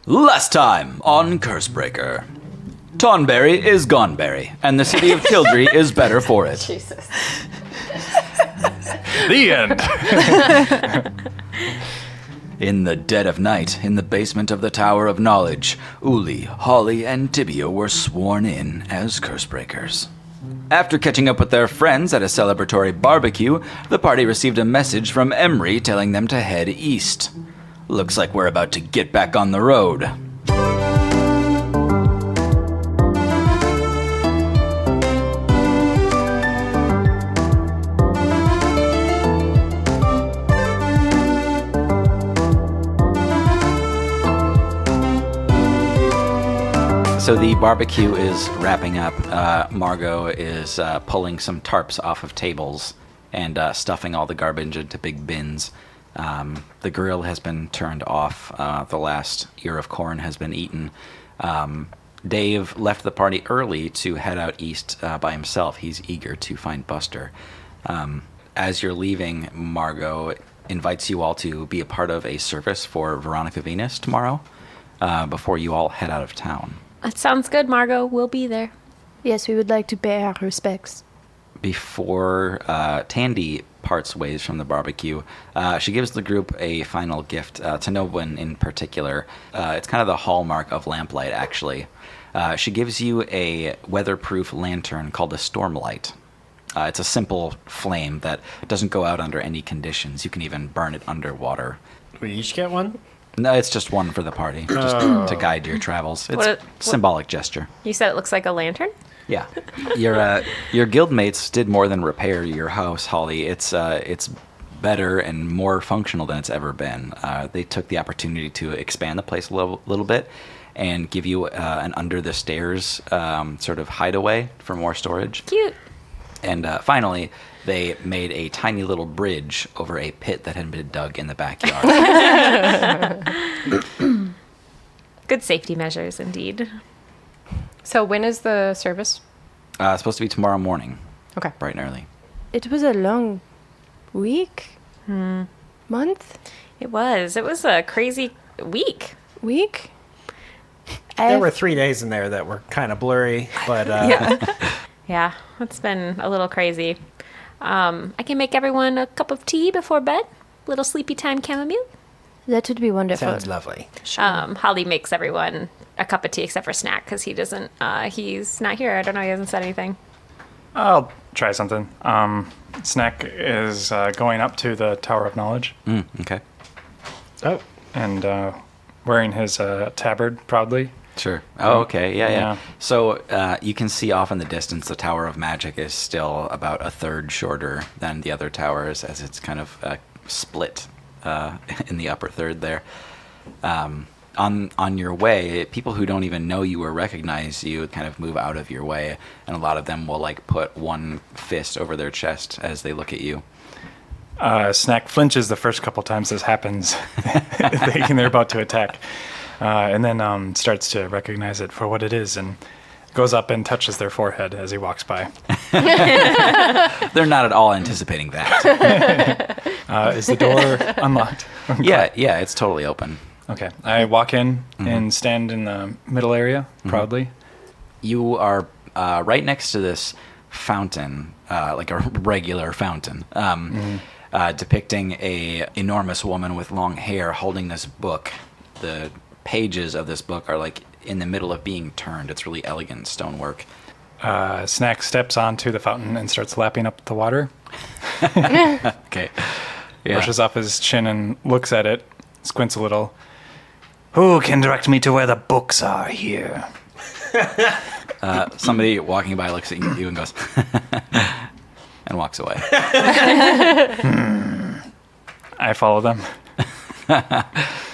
Last time on Cursebreaker. Tonberry is goneberry, and the city of Tildry is better for it. Jesus. The end. In the dead of night, in the basement of the Tower of Knowledge, Uli, Holly, and Tibio were sworn in as Cursebreakers. After catching up with their friends at a celebratory barbecue, the party received a message from Emery telling them to head east. Looks like we're about to get back on the road. So the barbecue is wrapping up. Margot is pulling some tarps off of tables and stuffing all the garbage into big bins. The grill has been turned off. The last ear of corn has been eaten. Dave left the party early to head out east by himself. He's eager to find Buster. As you're leaving, Margot invites you all to be a part of a service for Veronica Venus tomorrow before you all head out of town. That sounds good, Margot. We'll be there. Yes, we would like to pay our respects. Before Tandy parts ways from the barbecue, she gives the group a final gift to no one in particular. It's kind of the hallmark of Lamplight, actually. She gives you a weatherproof lantern called a Stormlight. It's a simple flame that doesn't go out under any conditions. You can even burn it underwater. We each get one? No, it's just one for the party, just to guide your travels. It's a symbolic gesture. You said it looks like a lantern? Yeah. Your guildmates did more than repair your house, Holly. It's better and more functional than it's ever been. They took the opportunity to expand the place a little bit and give you an under-the-stairs sort of hideaway for more storage. Cute. And finally, they made a tiny little bridge over a pit that had been dug in the backyard. Good safety measures, indeed. So when is the service? It's supposed to be tomorrow morning. Okay. Bright and early. It was a long week? Month? It was a crazy week. Week? There were 3 days in there that were kind of blurry, but Yeah, it's been a little crazy. I can make everyone a cup of tea before bed. Little sleepy time chamomile. That would be wonderful. sounds lovely. Holly makes everyone a cup of tea except for Snakk because he doesn't. He's not here. I don't know. He hasn't said anything. I'll try something. Snakk is going up to the Tower of Knowledge Okay. Oh, and wearing his tabard proudly. Sure. Oh, okay. Yeah. Yeah. So you can see off in the distance the Tower of Magic is still about a third shorter than the other towers as it's kind of split in the upper third there. On your way, people who don't even know you or recognize you kind of move out of your way, and a lot of them will like put one fist over their chest as they look at you. Snakk flinches the first couple times this happens, thinking they're about to attack, and then starts to recognize it for what it is and goes up and touches their forehead as he walks by. They're not at all anticipating that. Is the door unlocked? Yeah, it's totally open. Okay. I walk in and stand in the middle area proudly. You are right next to this fountain, like a regular fountain, depicting a enormous woman with long hair holding this book. The pages of this book are like in the middle of being turned. It's really elegant stonework. Snakk steps onto the fountain and starts lapping up the water. Okay. Yeah. Brushes off his chin and looks at it, squints a little. Who can direct me to where the books are here? Somebody walking by looks at you and goes, and walks away. I follow them.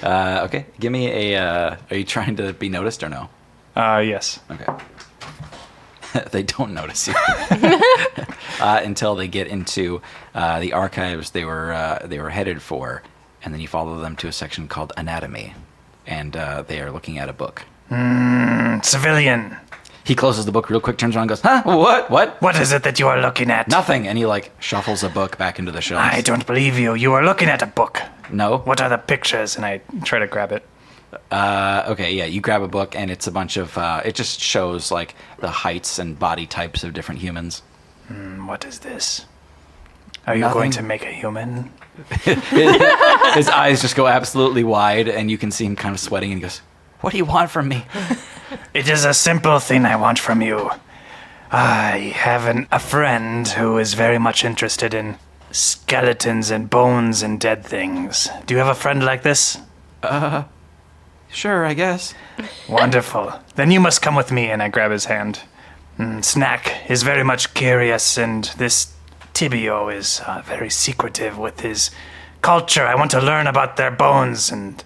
Okay, give me a. Are you trying to be noticed or no? Yes. Okay. They don't notice you until they get into the archives they were headed for, and then you follow them to a section called Anatomy, and they are looking at a book. Civilian. He closes the book real quick, turns around, and goes, "Huh? What? What is it that you are looking at? Nothing." And he like shuffles a book back into the shelves. I don't believe you. You are looking at a book. No. What are the pictures? And I try to grab it. Okay, yeah, you grab a book, and it's a bunch of, it just shows, like, the heights and body types of different humans. What is this? Are you Nothing. going to make a human? His eyes just go absolutely wide, and you can see him kind of sweating, and he goes, "What do you want from me?" It is a simple thing I want from you. I have a friend who is very much interested in skeletons and bones and dead things. Do you have a friend like this? Sure, I guess. Wonderful. Then you must come with me, and I grab his hand. Snakk is very much curious, and this Tibio is very secretive with his culture. I want to learn about their bones and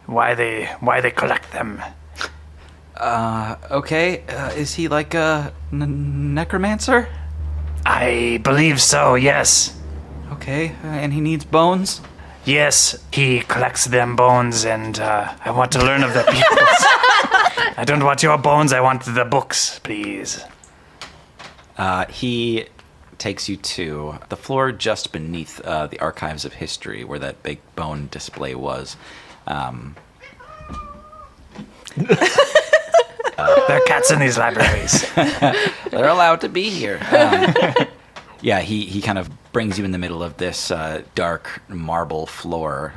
why they collect them. Okay, is he like a necromancer? I believe so, yes. Okay, and he needs bones? Yes, he collects them bones, and I want to learn of their peoples. I don't want your bones, I want the books, please. He takes you to the floor just beneath the Archives of History, where that big bone display was. There are cats in these libraries. They're allowed to be here. Yeah, he kind of brings you in the middle of this dark marble floor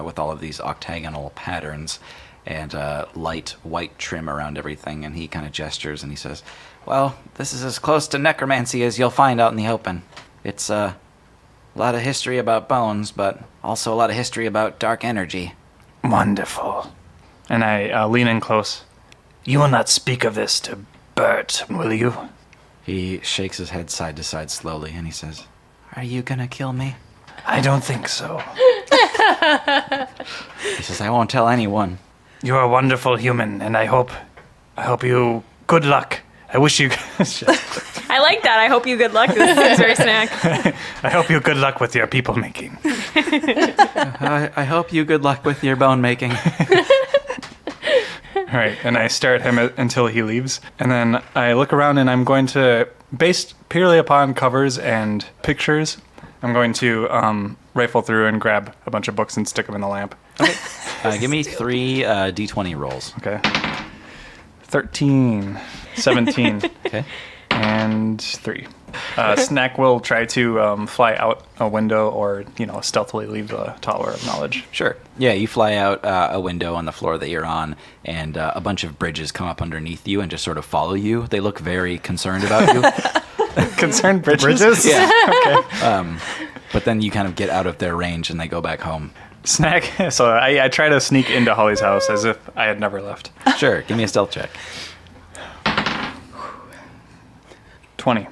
with all of these octagonal patterns and light white trim around everything, and he kind of gestures and he says, "Well, this is as close to necromancy as you'll find out in the open. It's a lot of history about bones, but also a lot of history about dark energy." Wonderful. And I lean in close. You will not speak of this to Bert, will you? He shakes his head side to side slowly, and he says, "Are you gonna kill me?" I don't think so. He says, "I won't tell anyone." You're a wonderful human, and I hope you good luck. I wish you... I like that. I hope you good luck. This seems very Snakk. I hope you good luck with your people making. I hope you good luck with your bone making. All right, and I stare at him until he leaves. And then I look around, and I'm going to, based purely upon covers and pictures, I'm going to rifle through and grab a bunch of books and stick them in the lamp. Give me 3 D20 rolls. Okay. 13, 17, Okay. and 3. Snakk will try to fly out a window or, stealthily leave the Tower of Knowledge. Sure. Yeah, you fly out a window on the floor that you're on, and a bunch of bridges come up underneath you and just sort of follow you. They look very concerned about you. Concerned bridges? Yeah. Okay. But then you kind of get out of their range and they go back home. Snakk, so I try to sneak into Holly's house as if I had never left. Sure. Give me a stealth check. 20.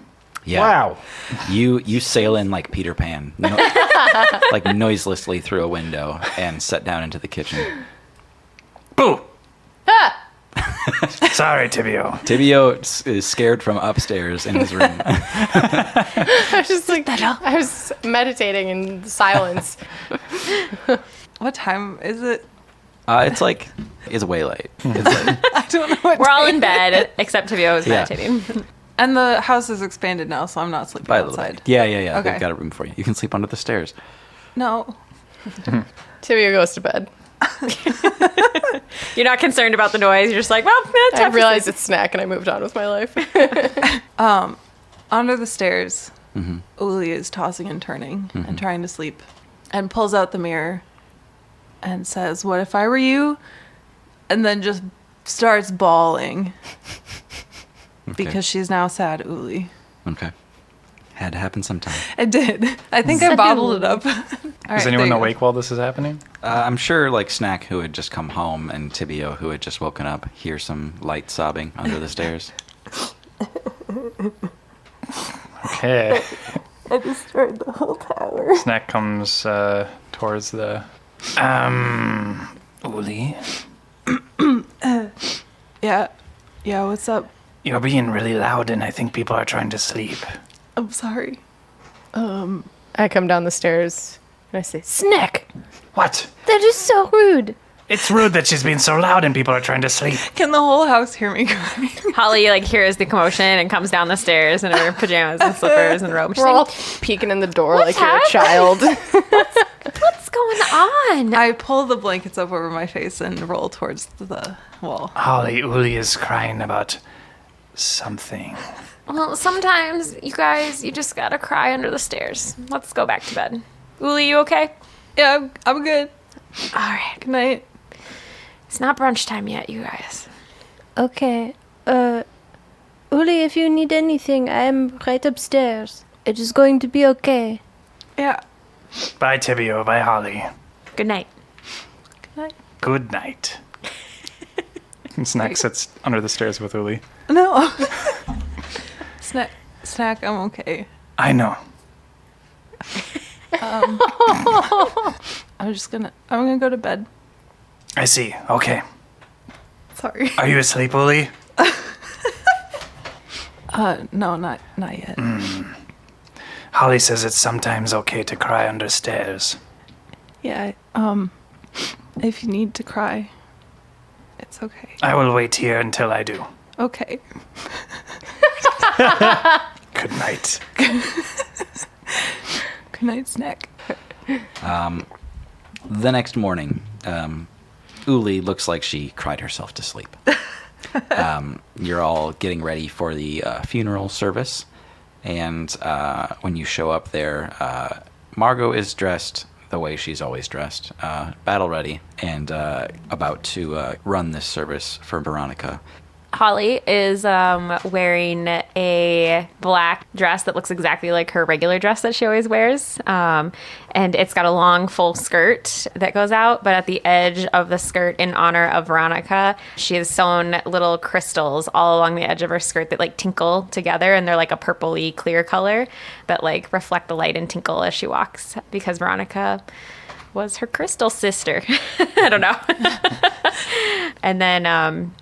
Yeah. Wow. You sail in like Peter Pan, like noiselessly through a window and set down into the kitchen. Boo! Sorry, Tibio. Tibio is scared from upstairs in his room. I was just like, I was meditating in silence. What time is it? It's way late. It's late. I don't know what We're all time in bed, except Tibio is Yeah. meditating. And the house is expanded now, so I'm not sleeping By the way. outside. Yeah. Okay. They've got a room for you. You can sleep under the stairs. No. Tibio goes to bed. You're not concerned about the noise. You're just like, well, it's I realized it's Snakk, and I moved on with my life. Under the stairs, Uli is tossing and turning and trying to sleep and pulls out the mirror and says, "What if I were you?" And then just starts bawling because she's now sad Uli. Okay. Had to happen sometime. It did. I think I bottled it up. All right, Is anyone there you go. awake while this is happening? I'm sure like Snakk, who had just come home, and Tibio, who had just woken up, hear some light sobbing under the stairs. Okay. I destroyed the whole tower. Snakk comes towards the... Uli, Yeah. Yeah, what's up? you're being really loud and I think people are trying to sleep. I'm sorry. I come down the stairs, and I say, Snakk, What? That is so rude. It's rude that she's being so loud and people are trying to sleep. Can the whole house hear me crying? Holly hears the commotion and comes down the stairs in her pajamas and slippers and robe. She's we're all like, peeking in the door What's like you're a happening? child. what's going going on? I pull the blankets up over my face and roll towards the wall. Holly, Uli is crying about something. Well, sometimes, you guys, you just gotta cry under the stairs. Let's go back to bed. Uli, you okay? Yeah, I'm good. All right. Good night. It's not brunch time yet, you guys. Okay. Uli, if you need anything, I am right upstairs. It is going to be okay. Yeah. Bye, Tibio. Bye, Holly. Good night. Good night. Good night. And Snakk sits under the stairs with Uli. No. Snakk, I'm okay. I know. I'm gonna go to bed. I see. Okay. Sorry. Are you asleep, Uli? No, not yet. Holly says it's sometimes okay to cry under stairs. Yeah, if you need to cry, it's okay. I will wait here until I do. Okay. Good night. Good night, Snakk. The next morning, Uli looks like she cried herself to sleep. You're all getting ready for the funeral service, and when you show up there, Margot is dressed the way she's always dressed, battle ready, and about to run this service for Veronica. Holly is wearing a black dress that looks exactly like her regular dress that she always wears. And it's got a long, full skirt that goes out. But at the edge of the skirt, in honor of Veronica, she has sewn little crystals all along the edge of her skirt that like tinkle together. And they're like a purpley clear color that like reflect the light and tinkle as she walks, because Veronica was her crystal sister. I don't know. And then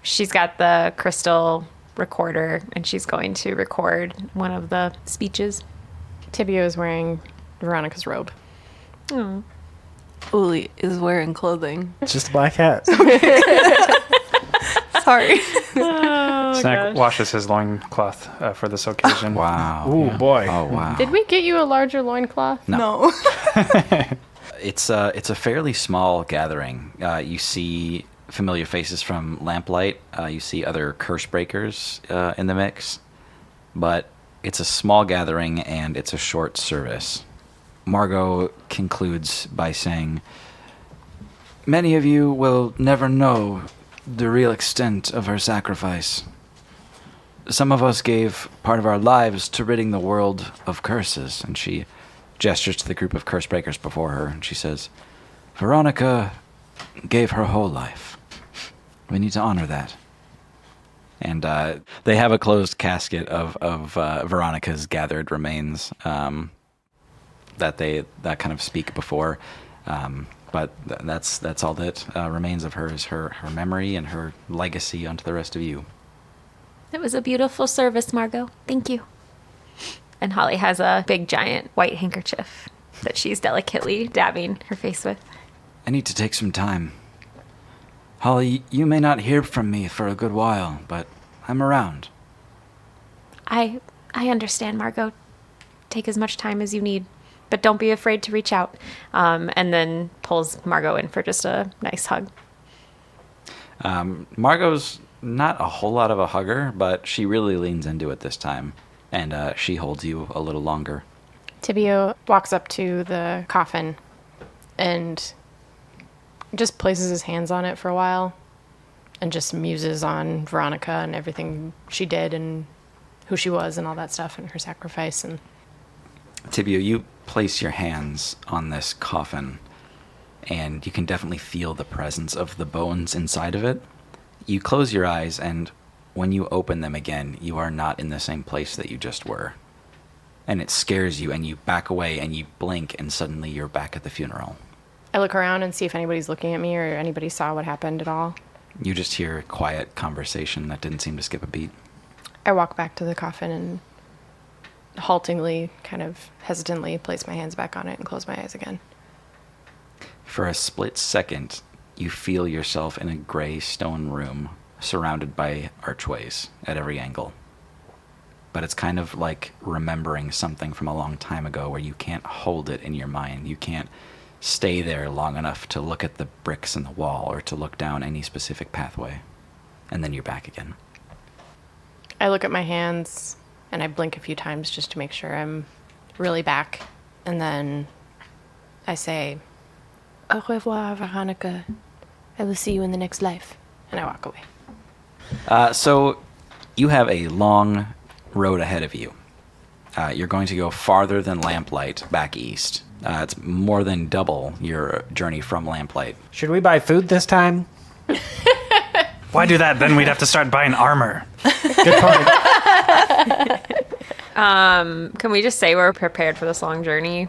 she's got the crystal recorder, and she's going to record one of the speeches. Tibio is wearing Veronica's robe. Uli is wearing clothing. It's just a black hat. Sorry. Snakk washes his loincloth for this occasion. Wow. Ooh, boy. Oh, wow. Did we get you a larger loincloth? No. It's a fairly small gathering. You see familiar faces from Lamplight. You see other Cursebreakers in the mix. But it's a small gathering, and it's a short service. Margot concludes by saying, "Many of you will never know the real extent of her sacrifice. Some of us gave part of our lives to ridding the world of curses." And she gestures to the group of Cursebreakers before her, and she says, "Veronica gave her whole life. We need to honor that." And they have a closed casket of Veronica's gathered remains that kind of speak before. But that's all that remains of her, is her memory and her legacy unto the rest of you. It was a beautiful service, Margot. Thank you. And Holly has a big, giant white handkerchief that she's delicately dabbing her face with. I need to take some time. Holly, you may not hear from me for a good while, but I'm around. I understand, Margot. Take as much time as you need, but don't be afraid to reach out. And then pulls Margot in for just a nice hug. Margot's not a whole lot of a hugger, but she really leans into it this time, and she holds you a little longer. Tibio walks up to the coffin and just places his hands on it for a while and just muses on Veronica and everything she did and who she was and all that stuff and her sacrifice. And Tibio, you place your hands on this coffin, and you can definitely feel the presence of the bones inside of it. You close your eyes, and when you open them again, you are not in the same place that you just were. And it scares you, and you back away, and you blink, and suddenly you're back at the funeral. I look around and see if anybody's looking at me or anybody saw what happened at all. You just hear quiet conversation that didn't seem to skip a beat. I walk back to the coffin and haltingly, kind of hesitantly, place my hands back on it and close my eyes again. For a split second, you feel yourself in a gray stone room surrounded by archways at every angle. but it's kind of like remembering something from a long time ago where you can't hold it in your mind. You can't stay there long enough to look at the bricks in the wall or to look down any specific pathway. And then you're back again. I look at my hands and I blink a few times just to make sure I'm really back. And then I say, au revoir, Veronica. I will see you in the next life. And I walk away. So you have a long road ahead of you. You're going to go farther than Lamplight back east. It's more than double your journey from Lamplight. Should we buy food this time? Why do that? Then we'd have to start buying armor. Good point. Can we just say we're prepared for this long journey?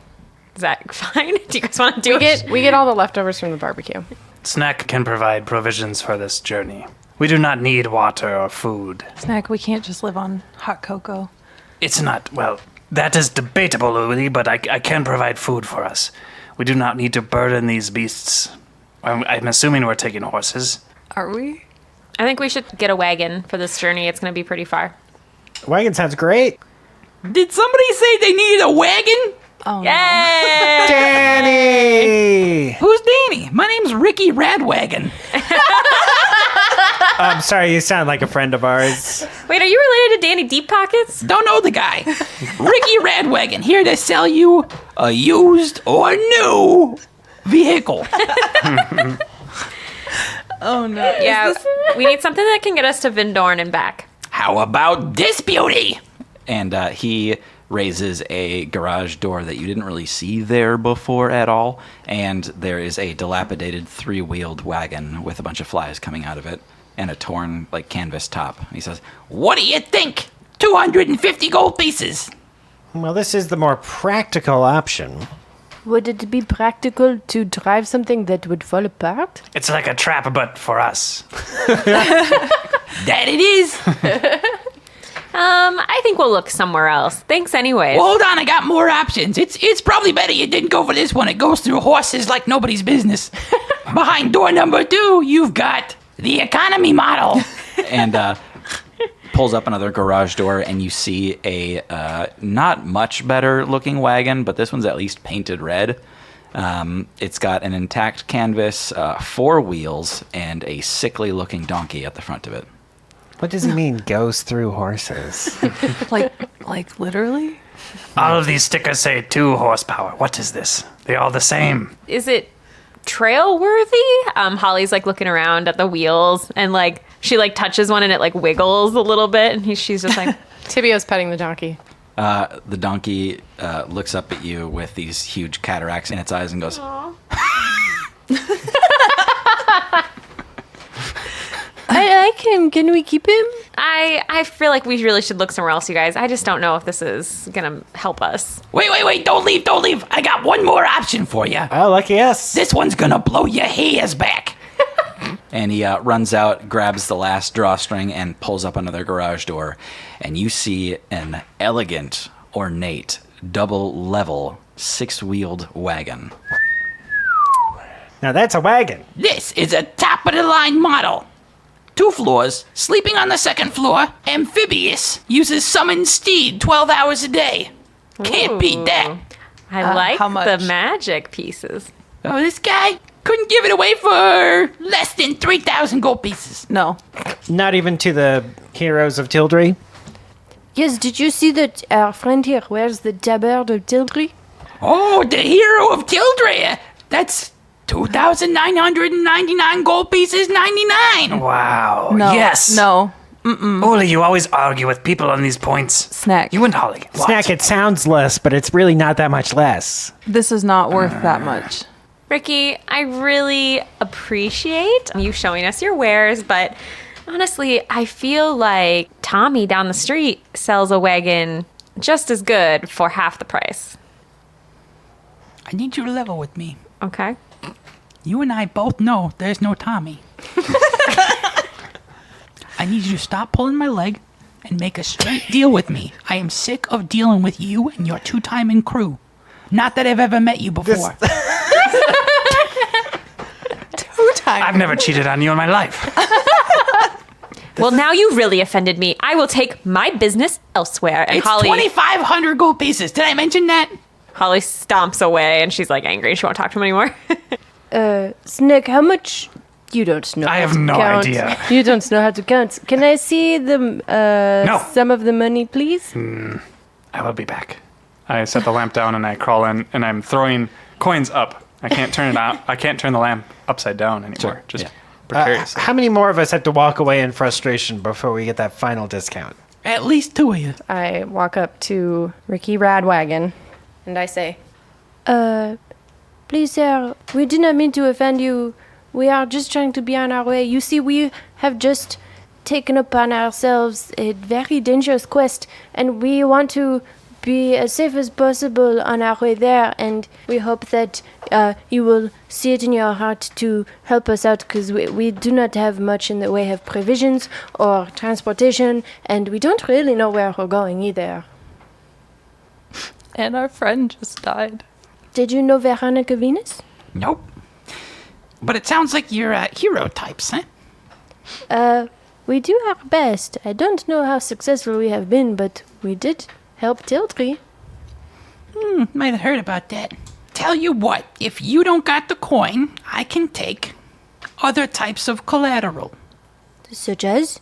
Is that fine? Do you guys want to do it? We get all the leftovers from the barbecue. Snakk can provide provisions for this journey. We do not need water or food. Snakk, we can't just live on hot cocoa. It's not, well, that is debatable, Uli, but I can provide food for us. We do not need to burden these beasts. I'm assuming we're taking horses. Are we? I think we should get a wagon for this journey. It's going to be pretty far. Wagon sounds great. Did somebody say they needed a wagon? Oh, Yay! Danny! Who's Danny? My name's Ricky Radwagon. I'm sorry, you sound like a friend of ours. Wait, are you related to Danny Deep Pockets? Don't know the guy. Ricky Radwagon, here to sell you a used or new vehicle. Oh, no. Yeah, we need something that can get us to Vindorn and back. How about this beauty? And he raises a garage door that you didn't really see there before at all. And there is a dilapidated 3-wheeled wagon with a bunch of flies coming out of it and a torn, like, canvas top. And he says, "What do you think? 250 gold pieces." Well, this is the more practical option. Would it be practical to drive something that would fall apart? It's like a trap, but for us. That it is. I think we'll look somewhere else. Thanks anyways. Well, hold on, I got more options. It's probably better you didn't go for this one. It goes through horses like nobody's business. Behind door number 2, you've got the economy model. And pulls up another garage door, and you see a not much better looking wagon, but this one's at least painted red. It's got an intact canvas, 4 wheels, and a sickly looking donkey at the front of it. What does he mean, goes through horses? Like literally? All of these stickers say 2 horsepower. What is this? They're all the same. Is it trail worthy? Holly's like looking around at the wheels and like she like touches one and it like wiggles a little bit and she's just like Tibio's petting the donkey. The donkey looks up at you with these huge cataracts in its eyes and goes, I like him. Can we keep him? I feel like we really should look somewhere else, you guys. I just don't know if this is gonna help us. Wait, don't leave. I got one more option for you. Oh, lucky us. This one's gonna blow your hairs back. And he runs out, grabs the last drawstring, and pulls up another garage door. And you see an elegant, ornate, double-level, 6-wheeled wagon. Now that's a wagon. This is a top-of-the-line model. 2 floors, sleeping on the 2nd floor, amphibious, uses summon steed 12 hours a day. Can't beat that. I like how much? the magic pieces. Oh, this guy couldn't give it away for less than 3,000 gold pieces. No. Not even to the heroes of Tildry. Yes, did you see that our friend here wears the tabard of Tildry? Oh, the hero of Tildry. That's 2,999 gold pieces 99. Wow. No. Yes. No. Uli, you always argue with people on these points. Snakk. You and Holly. What? Snakk, it sounds less, but it's really not that much less. This is not worth that much. Ricky, I really appreciate you showing us your wares, but honestly, I feel like Tommy down the street sells a wagon just as good for half the price. I need you to level with me. Okay. You and I both know there's no Tommy. I need you to stop pulling my leg and make a straight deal with me. I am sick of dealing with you and your 2-timing crew. Not that I've ever met you before. 2 times. I've never cheated on you in my life. Well, now you really offended me. I will take my business elsewhere. And It's 2,500 gold pieces. Did I mention that? Holly stomps away, and she's like angry. She won't talk to him anymore. Snakk, how much? You don't know. I how have to no count. idea. You don't know how to count. Can I see some of the money, please? I will be back. I set the lamp down and I crawl in and I'm throwing coins up. I can't turn it out. I can't turn the lamp upside down anymore. Sure, Just yeah. precariously. How many more of us have to walk away in frustration before we get that final discount? At least 2 of you. I walk up to Ricky Radwagon and I say, Please, sir, we did not mean to offend you. We are just trying to be on our way. You see, we have just taken upon ourselves a very dangerous quest, and we want to be as safe as possible on our way there, and we hope that you will see it in your heart to help us out, because we do not have much in the way of provisions or transportation, and we don't really know where we're going either. And our friend just died. Did you know Veronica Venus? Nope. But it sounds like you're hero types, huh? We do our best. I don't know how successful we have been, but we did help Tildry. Might have heard about that. Tell you what, if you don't got the coin, I can take other types of collateral. Such as?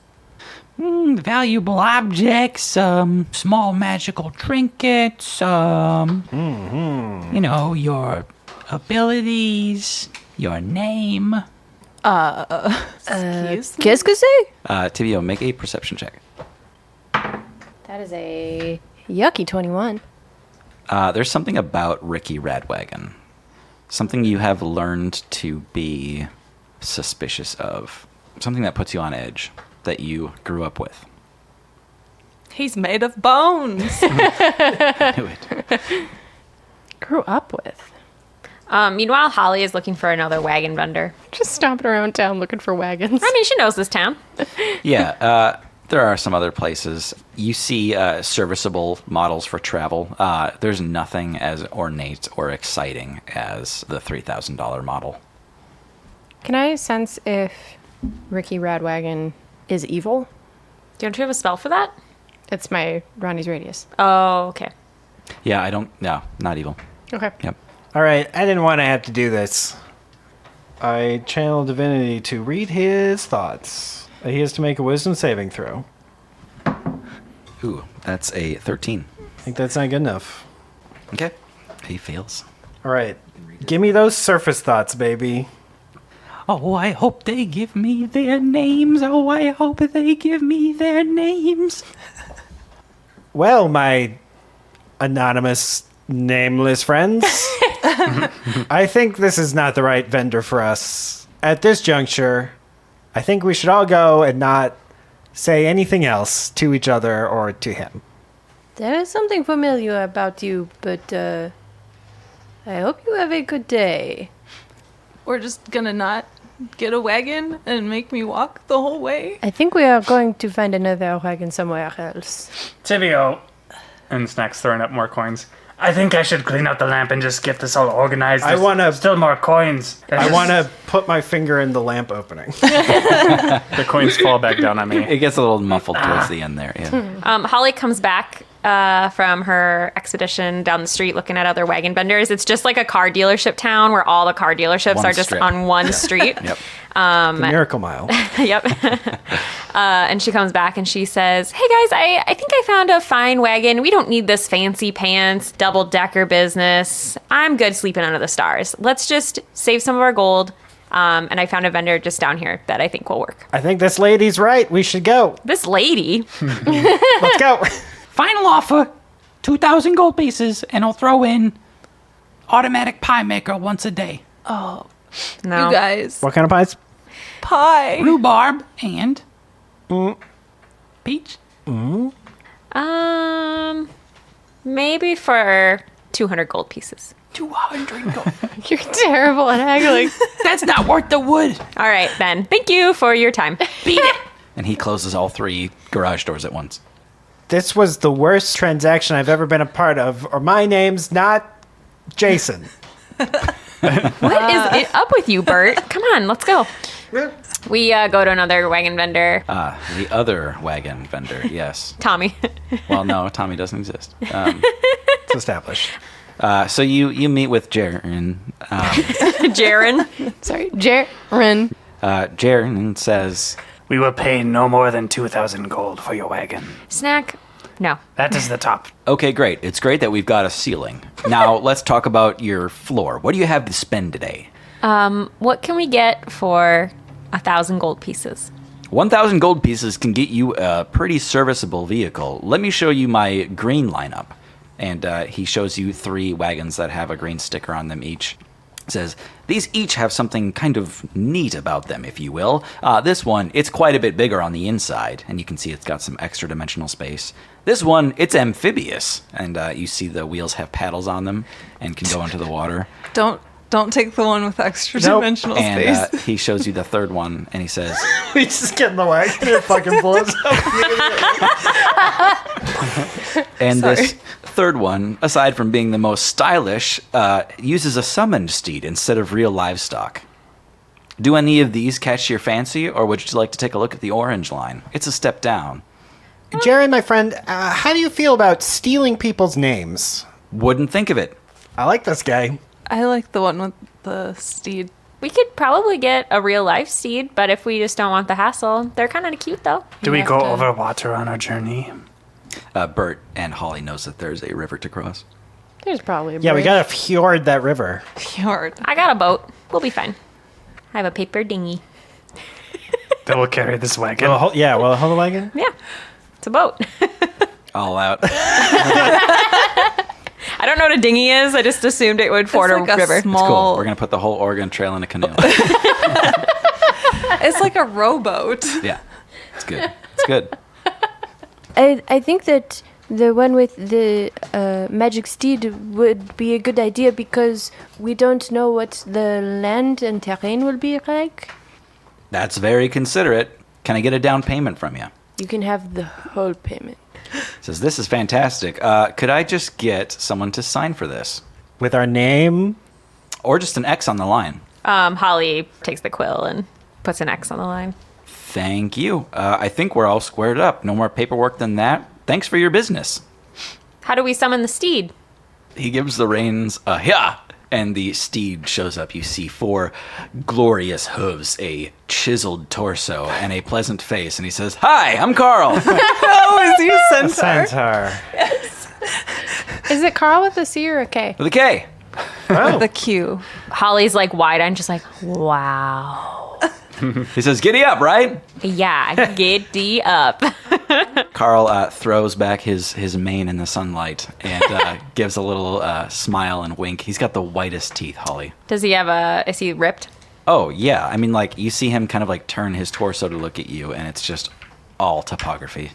Valuable objects, small magical trinkets, you know, your abilities, your name. Excuse me? Qu'est-ce que c'est? Tibio, make a perception check. That is a yucky 21. There's something about Ricky Radwagon. Something you have learned to be suspicious of. Something that puts you on edge that you grew up with. He's made of bones. Knew it. grew up with. Meanwhile, Holly is looking for another wagon vendor. Just stomping around town looking for wagons. I mean, she knows this town. Yeah, there are some other places. You see serviceable models for travel. There's nothing as ornate or exciting as the $3,000 model. Can I sense if Ricky Radwagon is evil? Don't you have a spell for that? It's my Ronnie's radius. Oh, okay. Yeah, no, not evil. Okay. Yep. All right, I didn't want to have to do this. I channel divinity to read his thoughts. He has to make a wisdom saving throw. Ooh, that's a 13. I think that's not good enough. Okay. He fails. All right, give me those surface thoughts, baby. Oh, I hope they give me their names. Oh, I hope they give me their names. Well, my anonymous, nameless friends, I think this is not the right vendor for us. At this juncture, I think we should all go and not say anything else to each other or to him. There is something familiar about you, but I hope you have a good day. We're just gonna not get a wagon and make me walk the whole way. I think we are going to find another wagon somewhere else. Tibio. And Snack's throwing up more coins. I think I should clean out the lamp and just get this all organized. I wanna- Still more coins. I want to put my finger in the lamp opening. The coins fall back down on me. It gets a little muffled towards the end there. Yeah. Holly comes back from her expedition down the street looking at other wagon vendors. It's just like a car dealership town where all the car dealerships One are just strip. on one street. Yep. The Miracle Mile. Yep. And she comes back and she says, "Hey guys, I think I found a fine wagon. We don't need this fancy pants, double-decker business. I'm good sleeping under the stars. Let's just save some of our gold. And I found a vendor just down here that I think will work." I think this lady's right. We should go. This lady. Let's go. Final offer, 2,000 gold pieces, and I'll throw in automatic pie maker once a day. No. You guys, What kind of pies? pie. Rhubarb and peach. Maybe for 200 gold pieces. 200 gold. You're terrible at haggling. That's not worth the wood. All right, then. Thank you for your time. Beat it. And he closes all 3 garage doors at once. This was the worst transaction I've ever been a part of, or my name's not Jason. What is it up with you, Bert? Come on, let's go. We go to another wagon vendor. The other wagon vendor, yes. Tommy. Well, no, Tommy doesn't exist. It's established. So you meet with Jaren. Jaren. Sorry, Jaren. Jaren says, We will pay no more than 2,000 gold for your wagon. Snakk. No. That is the top. okay, great. It's great that we've got a ceiling. Now, let's talk about your floor. What do you have to spend today? What can we get for 1,000 gold pieces? 1,000 gold pieces can get you a pretty serviceable vehicle. Let me show you my green lineup. And he shows you 3 wagons that have a green sticker on them each. Says, these each have something kind of neat about them, if you will. This one, it's quite a bit bigger on the inside, and you can see it's got some extra dimensional space. This one, it's amphibious, and you see the wheels have paddles on them and can go into the water. Don't take the one with extra Nope. dimensional And space. he shows you the third one, and he says, We just get in the wagon and it fucking blows up. and this third one, aside from being the most stylish, uses a summoned steed instead of real livestock. Do any of these catch your fancy, or would you like to take a look at the orange line? It's a step down. Jaren, my friend, how do you feel about stealing people's names? Wouldn't think of it. I like this guy. I like the one with the steed. We could probably get a real life steed, but if we just don't want the hassle, they're kind of cute though. Do we have go to- over water on our journey? Bert and Holly knows that there's a river to cross. There's probably a Yeah, we bridge. gotta fjord that river. Fjord. I got a boat. We'll be fine. I have a paper dinghy. That will carry this wagon. Will it hold the wagon? Yeah, it's a boat. All out. I don't know what a dinghy is. I just assumed it would ford It's like a river. It's cool. small. We're going to put the whole Oregon Trail in a canoe. It's like a rowboat. Yeah. It's good. It's good. I think that the one with the magic steed would be a good idea because we don't know what the land and terrain will be like. That's very considerate. Can I get a down payment from you? You can have the whole payment. Says, this is fantastic. Could I just get someone to sign for this? With our name? Or just an X on the line? Holly takes the quill and puts an X on the line. Thank you. I think we're all squared up. No more paperwork than that. Thanks for your business. How do we summon the steed? He gives the reins a yeah, and the steed shows up. You see 4 glorious hooves, a chiseled torso, and a pleasant face. And he says, "Hi, I'm Carl." Oh, is he a centaur? Centaur. Is it Carl with a C or a K? With a K. The Q. Holly's like wide-eyed, just like, wow. He says, "Giddy up, right?" Yeah, giddy up. Carl throws back his mane in the sunlight and gives a little smile and wink. He's got the whitest teeth, Holly. Does he have is he ripped? Oh, yeah. I mean, like, you see him kind of, like, turn his torso to look at you, and it's just all topography.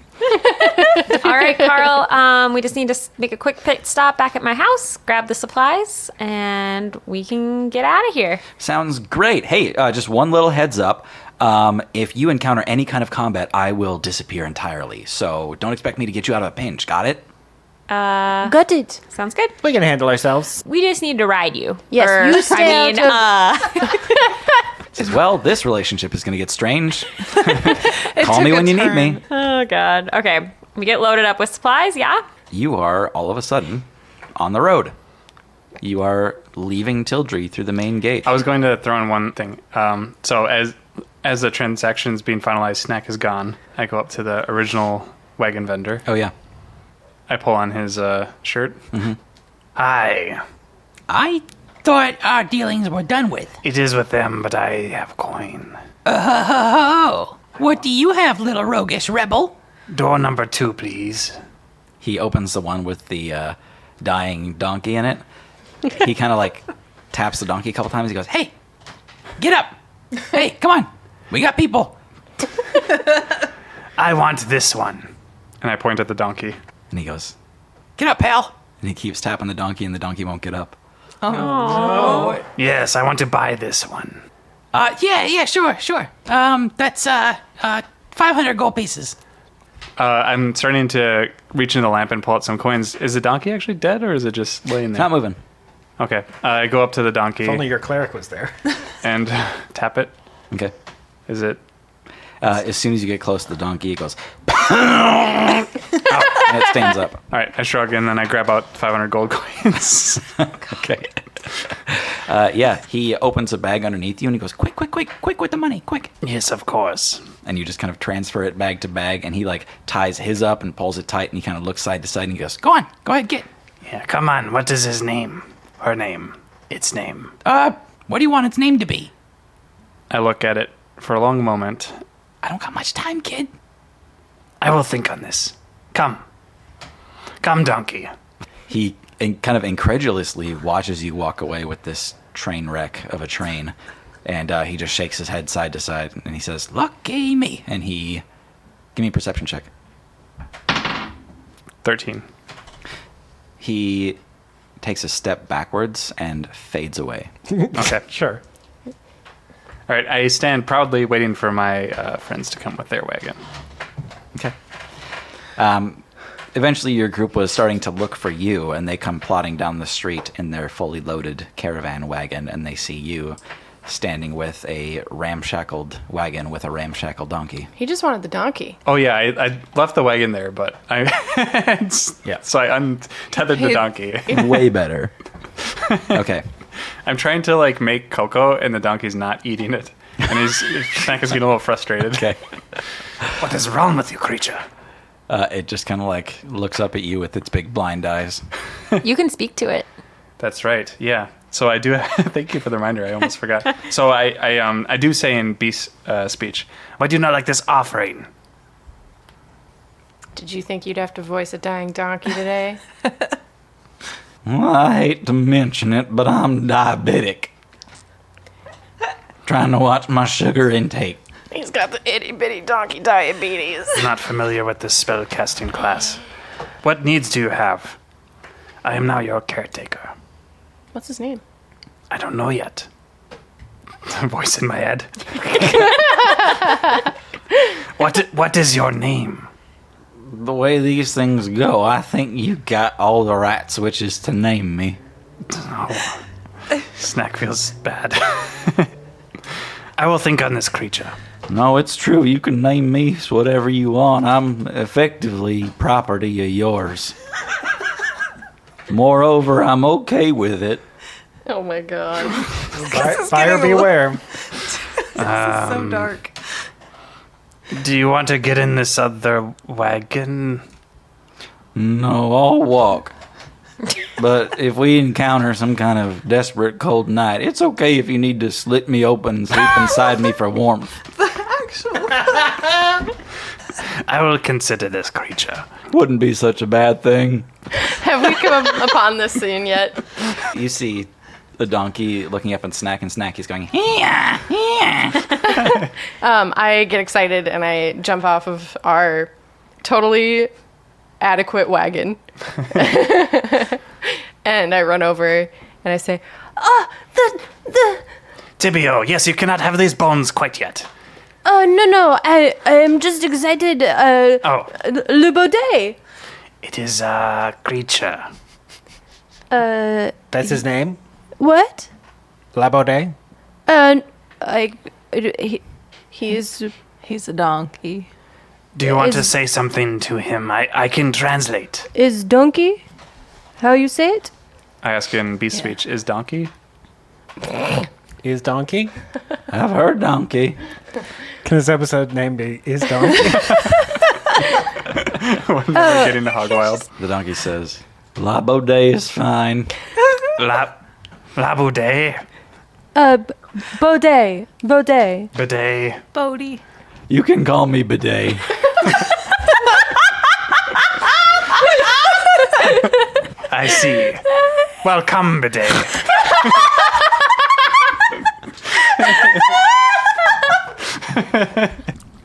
All right, Carl, we just need to make a quick pit stop back at my house, grab the supplies, and we can get out of here. Sounds great. Hey, just one little heads up. If you encounter any kind of combat, I will disappear entirely. So don't expect me to get you out of a pinch. Got it? Got it. Sounds good. We can handle ourselves. We just need to ride you. Yes, you stay Says, well, this relationship is going to get strange. Call me when you need me. Oh, God. Okay, we get loaded up with supplies, yeah? You are, all of a sudden, on the road. You are leaving Tildry through the main gate. I was going to throw in one thing. So as the transaction's being finalized, Snakk is gone. I go up to the original wagon vendor. Oh, yeah. I pull on his shirt. Mm-hmm. Aye, I thought our dealings were done with. it is with them, but I have coin. Oh, what do you have, little roguish rebel? Door number 2, please. He opens the one with the dying donkey in it. He kind of like taps the donkey a couple times. He goes, "Hey, Get up! Hey, come on! We got people!" I want this one. And I point at the donkey. and he goes, Get up, pal! and he keeps tapping the donkey, and the donkey won't get up. Yes, I want to buy this one. Yeah, sure. That's 500 gold pieces. I'm starting to reach into the lamp and pull out some coins. Is the donkey actually dead, or is it just laying It's there? not moving. Okay. I go up to the donkey If only your cleric was there. and tap it. Okay. Is it? As soon as you get close to the donkey, it goes, and it stands up. All right, I shrug and then I grab out 500 gold coins. Okay. Yeah, he opens a bag underneath you and he goes, quick with the money, quick. Yes, of course. And you just kind of transfer it bag to bag, and he like ties his up and pulls it tight, and he kind of looks side to side and he goes, go ahead, get. Yeah, come on. What is his name? Her name. Its name. What do you want its name to be? I look at it for a long moment. I don't got much time, kid. I will think on this. Come. Come, donkey. He kind of incredulously watches you walk away with this train wreck of a train, and he just shakes his head side to side, and he says, lucky me. And he, give me a perception check. 13. He takes a step backwards and fades away. Okay. Sure. All right, I stand proudly waiting for my friends to come with their wagon. Okay. Eventually, your group was starting to look for you, and they come plodding down the street in their fully loaded caravan wagon, and they see you standing with a ramshackled wagon with a ramshackle donkey. He just wanted the donkey. Oh yeah, I left the wagon there, but I Yeah. So I untethered the donkey. Way better. Okay. I'm trying to like make cocoa, and the donkey's not eating it, and Snakk is getting a little frustrated. Okay. What is wrong with you, creature? It just kind of like looks up at you with its big blind eyes. You can speak to it. That's right. Yeah. So I do. Thank you for the reminder. I almost forgot. So I do say in beast speech. Why do you not like this offering? Did you think you'd have to voice a dying donkey today? Well, I hate to mention it, but I'm diabetic. Trying to watch my sugar intake. He's got the itty bitty donkey diabetes. Not familiar with this spell casting class. What needs do you have? I am now your caretaker. What's his name? I don't know yet. A voice in my head. What is your name? The way these things go, I think you got all the right switches to name me. Snakk feels bad. I will think on this creature. No, it's true. You can name me whatever you want. I'm effectively property of yours. Moreover, I'm okay with it. Oh my god. Fire beware. This is so dark. Do you want to get in this other wagon? No, I'll walk. But if we encounter some kind of desperate cold night, it's okay if you need to slit me open and sleep inside me for warmth. I will consider this creature. Wouldn't be such a bad thing. Have we come upon this scene yet? You see the donkey looking up at Snakk, and Snakk is going, I get excited and I jump off of our totally adequate wagon. And I run over and I say, the Tibio, yes, you cannot have these bones quite yet. No, I am just excited. Le Baudet. It is a creature. That's his name? What? Labaudet? He's a donkey. Do you want to Is- say something to him? I can translate. Is donkey? How you say it? I ask in beast speech, is donkey? Is Donkey? I've heard donkey. Can this episode name be Is Donkey? When we're getting to hog wild. The donkey says, La Baudet is fine. Labaudet. Baudet. Bidet. Bodie. You can call me Bidet. I see. Welcome, Bidet.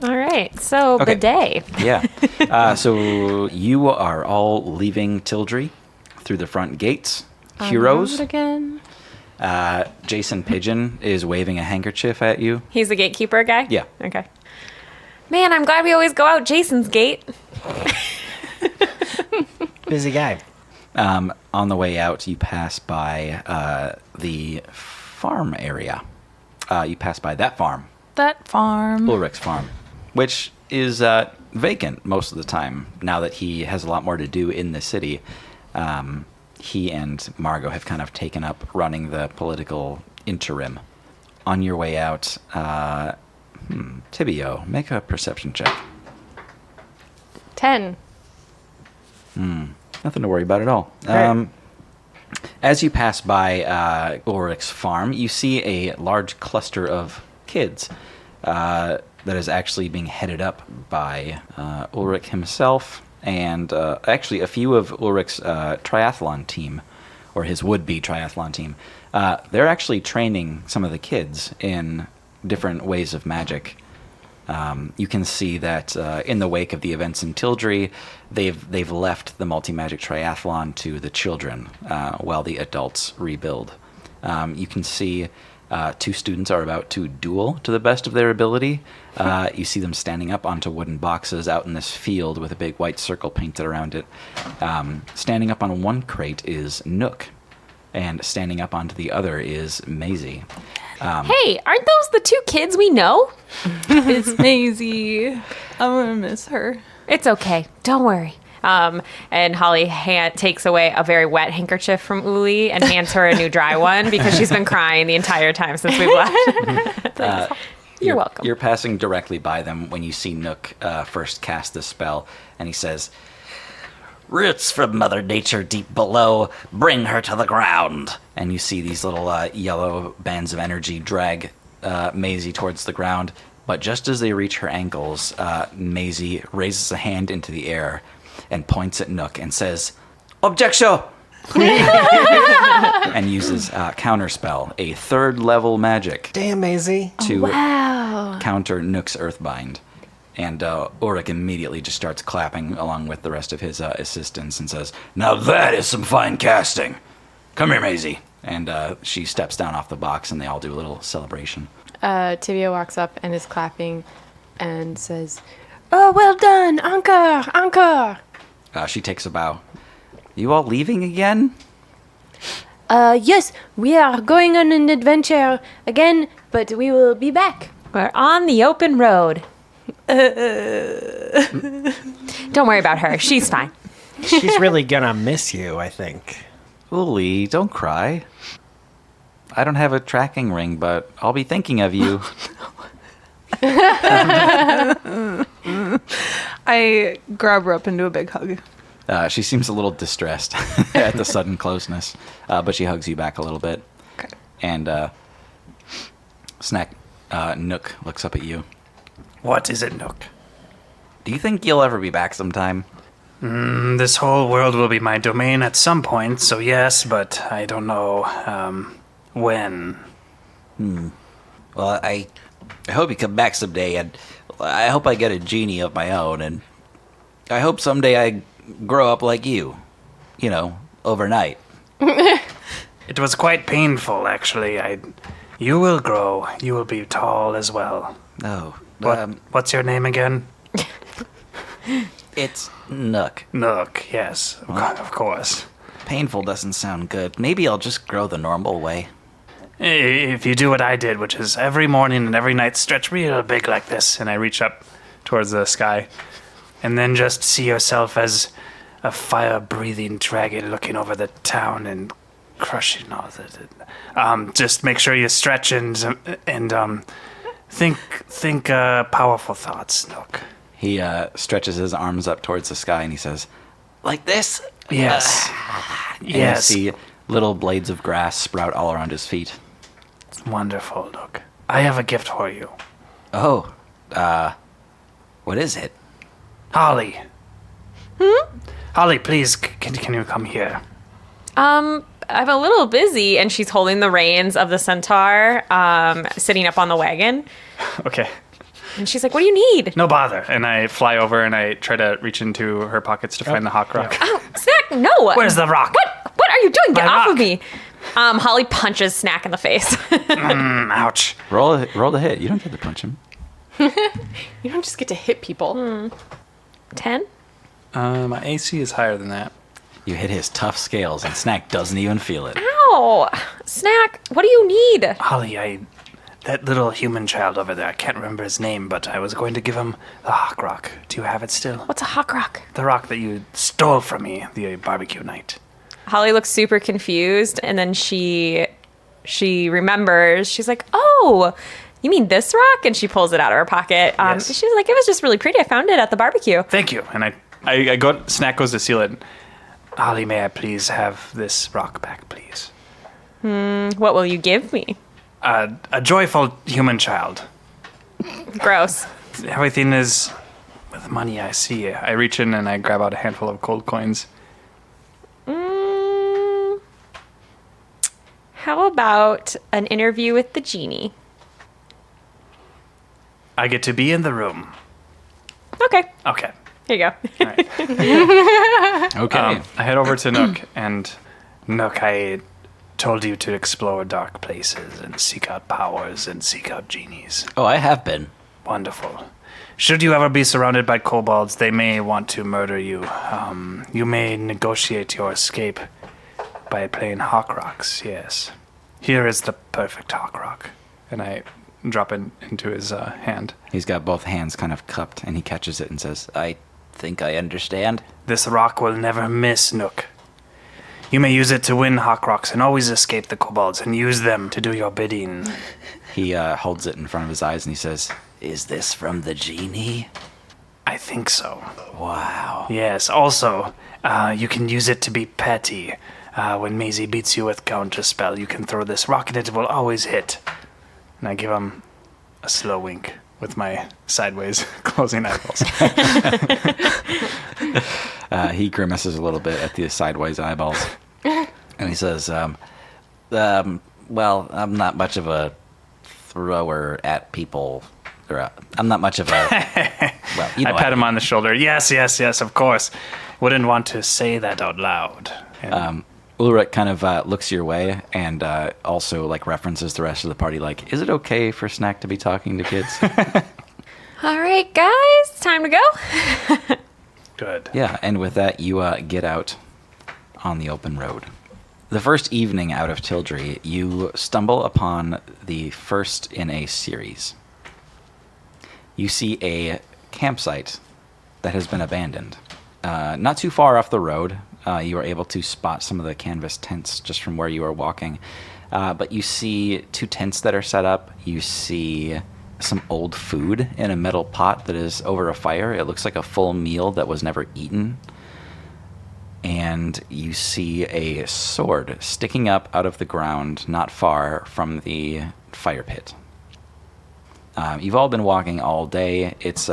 All right. So, Okay. bidet. Yeah. So you are all leaving Tildry through the front gates. Heroes. Again. Jason Pigeon is waving a handkerchief at you. He's the gatekeeper guy? Yeah. Okay. Man, I'm glad we always go out Jason's gate. Busy guy. On the way out, you pass by the farm area. You pass by that farm that farm. Ulrich's farm, which is vacant most of the time now that he has a lot more to do in the city. He and Margot have kind of taken up running the political interim. On your way out, Tibio, make a perception check. 10. Nothing to worry about at all. As you pass by Ulrich's farm, you see a large cluster of kids that is actually being headed up by Ulrich himself and actually a few of Ulrich's triathlon team, or his would-be triathlon team. They're actually training some of the kids in different ways of magic. You can see that in the wake of the events in Tildry, they've left the multi-magic triathlon to the children while the adults rebuild. You can see 2 students are about to duel to the best of their ability. You see them standing up onto wooden boxes out in this field with a big white circle painted around it. Standing up on one crate is Nook, and standing up onto the other is Maisie. Hey, aren't those the 2 kids we know? It's Maisie. I'm gonna miss her. It's okay. Don't worry. And Holly takes away a very wet handkerchief from Uli and hands her a new dry one because she's been crying the entire time since we've left. You're welcome. You're passing directly by them when you see Nook first cast this spell, and he says, "Roots from Mother Nature deep below, bring her to the ground." And you see these little yellow bands of energy drag Maisie towards the ground. But just as they reach her ankles, Maisie raises a hand into the air and points at Nook and says, "Objection!" and uses Counterspell, a 3rd level magic, Damn, Maisie. to counter Nook's Earthbind. And Ulrich immediately just starts clapping along with the rest of his assistants and says, "Now that is some fine casting. Come here, Maisie." And she steps down off the box and they all do a little celebration. Tibia walks up and is clapping and says, "Oh, well done, encore, encore." She takes a bow. "You all leaving again?" Yes, we are going on an adventure again, but we will be back. We're on the open road. Don't worry about her. She's fine. She's really gonna miss you, I think. Uli, don't cry. I don't have a tracking ring, but I'll be thinking of you. I grab her up into a big hug. She seems a little distressed at the sudden closeness, but she hugs you back a little bit. Okay. And Snakk, Nook looks up at you. What is it, Nook? Do you think you'll ever be back sometime? This whole world will be my domain at some point, so yes, but I don't know when. Well, I hope you come back someday, and I hope I get a genie of my own, and I hope someday I grow up like you. You know, overnight. It was quite painful, actually. You will grow. You will be tall as well. Oh. What's your name again? It's Nook. Nook, yes. Of course. Painful doesn't sound good. Maybe I'll just grow the normal way. If you do what I did, which is every morning and every night stretch real big like this, and I reach up towards the sky, and then just see yourself as a fire-breathing dragon looking over the town and crushing all the... just make sure you stretch and think powerful thoughts, Nook. He stretches his arms up towards the sky and he says, "Like this?" Yes. And Yes. you see little blades of grass sprout all around his feet. It's wonderful, Nook. I have a gift for you. Oh, what is it? Holly. Holly, please, can you come here? I'm a little busy, and she's holding the reins of the centaur, sitting up on the wagon. Okay. And she's like, "What do you need?" No bother. And I fly over and I try to reach into her pockets to find the hawk rock. Oh, Snakk, no! Where's the rock? What are you doing? Get My off rock. of me! Holly punches Snakk in the face. Ouch. Roll the hit. You don't get to punch him. You don't just get to hit people. 10? My AC is higher than that. You hit his tough scales, and Snakk doesn't even feel it. Ow! Snakk, what do you need? Holly, that little human child over there, I can't remember his name, but I was going to give him the hawk rock. Do you have it still? What's a hawk rock? The rock that you stole from me the barbecue night. Holly looks super confused, and then she remembers. She's like, "Oh, you mean this rock?" And she pulls it out of her pocket. Yes. She's like, "It was just really pretty. I found it at the barbecue." Thank you. And I go, Snakk goes to seal it. Holly, may I please have this rock back, please? What will you give me? A joyful human child. Gross. Everything is with money, I see. I reach in and I grab out a handful of gold coins. How about an interview with the genie? I get to be in the room. Okay, Okay. here you go. All right. Okay. I head over to Nook, and Nook, I told you to explore dark places and seek out powers and seek out genies. Oh, I have been. Wonderful. Should you ever be surrounded by kobolds, they may want to murder you. You may negotiate your escape by playing hawk rocks, yes. Here is the perfect hawk rock. And I drop it into his hand. He's got both hands kind of cupped, and he catches it and says, I think I understand. This rock will never miss, Nook. You may use it to win hawk rocks and always escape the kobolds and use them to do your bidding. He holds it in front of his eyes, and he says, Is this from the genie? I think so. Wow. Yes, also, you can use it to be petty. When Maisie beats you with counterspell, you can throw this rock and it will always hit. And I give him a slow wink with my sideways closing eyeballs. He grimaces a little bit at the sideways eyeballs. And he says, well, I'm not much of a thrower at people. I'm not much of a... Well, you know I pat him on the shoulder. Yes, of course. Wouldn't want to say that out loud. And Ulrich kind of looks your way and also like references the rest of the party. Like, is it okay for Snakk to be talking to kids? All right, guys, time to go. good. Yeah, and with that, you get out on the open road. The first evening out of Tildry, you stumble upon the first in a series. You see a campsite that has been abandoned. Not too far off the road, you are able to spot some of the canvas tents just from where you are walking. But you see 2 tents that are set up. You see some old food in a metal pot that is over a fire. It looks like a full meal that was never eaten. And you see a sword sticking up out of the ground not far from the fire pit. You've all been walking all day. It's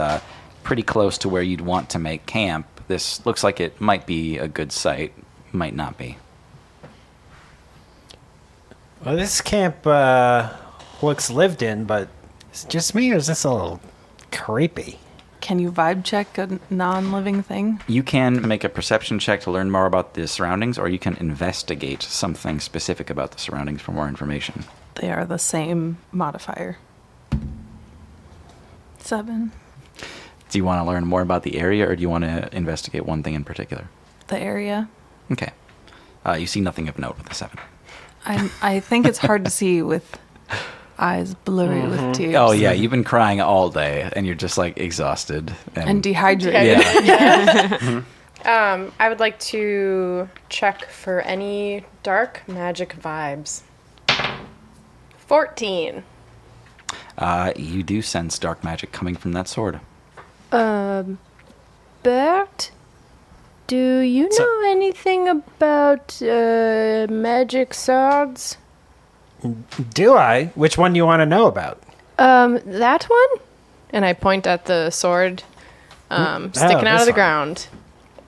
pretty close to where you'd want to make camp. This looks like it might be a good site, might not be. Well, this camp looks lived in, but is it just me or is this a little creepy? Can you vibe check a non-living thing? You can make a perception check to learn more about the surroundings, or you can investigate something specific about the surroundings for more information. They are the same modifier. 7. Do you want to learn more about the area, or do you want to investigate one thing in particular? The area. Okay. You see nothing of note with the 7. I think it's hard to see with eyes blurry with tears. Oh, yeah, you've been crying all day, and you're just, like, exhausted. And dehydrated. Yeah. I would like to check for any dark magic vibes. 14. You do sense dark magic coming from that sword. Bert, do you know anything about magic swords? Do I? Which one do you want to know about? That one? And I point at the sword sticking this out of the one. ground.